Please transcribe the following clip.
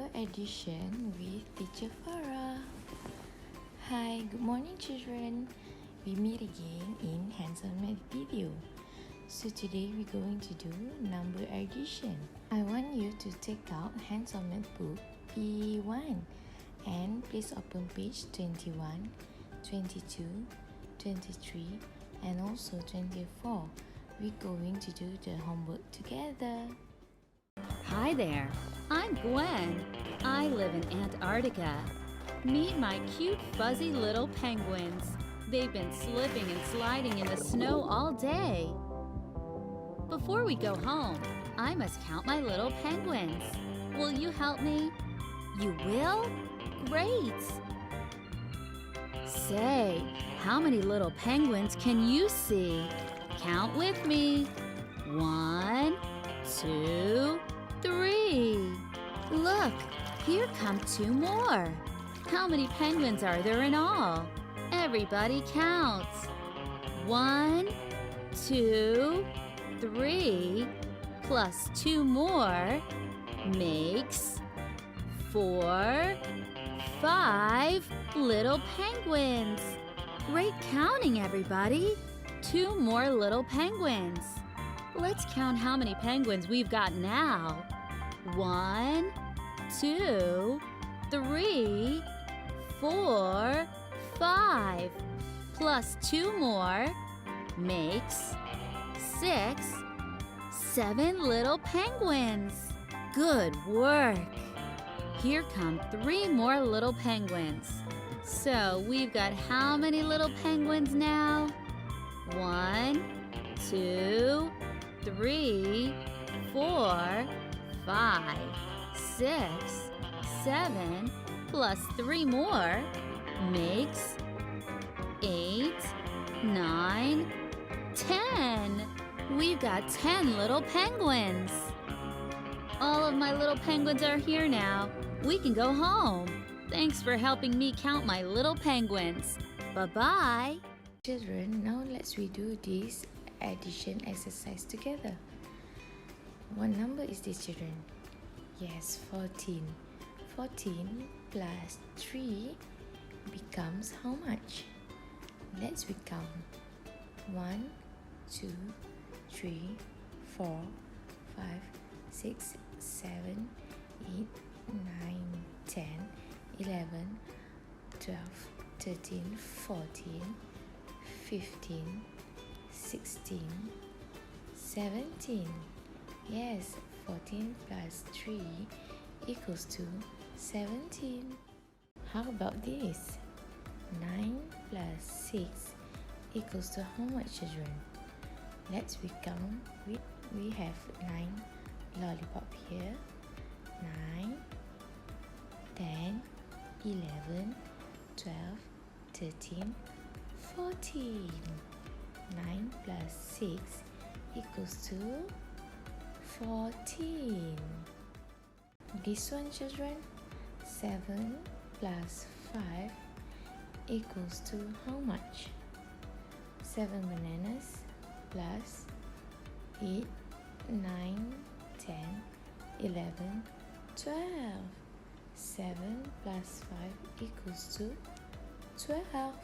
Number addition with Teacher Farah. Hi, good morning children. We meet again in hands-on math video. So today we're going to do number addition. I want you to take out hands-on math book P1 and please open page 21, 22, 23 and also 24. We're going to do the homework together. Hi there, I'm Gwen. I live in Antarctica. Meet my cute fuzzy little penguins. They've been slipping and sliding in the snow all day. Before we go home, I must count my little penguins. Will you help me? You will? Great! Say, how many little penguins can you see? Count with me. 1, 2, 3. Look, here come 2 more. How many penguins are there in all? Everybody counts. 1, 2, 3, plus 2 more makes 4, 5 little penguins. Great counting, everybody. 2 more little penguins. Let's count how many penguins we've got now. 1, 2, 3, 4, 5. Plus 2 more makes 6, 7 little penguins. Good work. Here come 3 more little penguins. So we've got how many little penguins now? 1, 2, 3, 4, 5, 6, 7, plus 3 more makes 8, 9, 10. We've got 10 little penguins. All of my little penguins are here now. We can go home. Thanks for helping me count my little penguins. Bye-bye. Children, now let's redo this addition exercise together. What number is this, children? Yes, 14. 14 plus 3 becomes how much? Let's recount. 1, 2, 3, 4, 5, 6, 7, 8, 9, 10, 11, 12, 13, 14, 15, 16, 17. Yes, 14 plus 3 equals to 17. How about this? 9 plus 6 equals to how much, children? Let's recount. We have 9 lollipop here. 9, 10, 11, 12, 13, 14. 9 plus 6 equals to 14. This one, children, 7 plus 5 equals to how much? 7 bananas plus 8, 9, 10, 11, 12. 7 plus 5 equals to 12.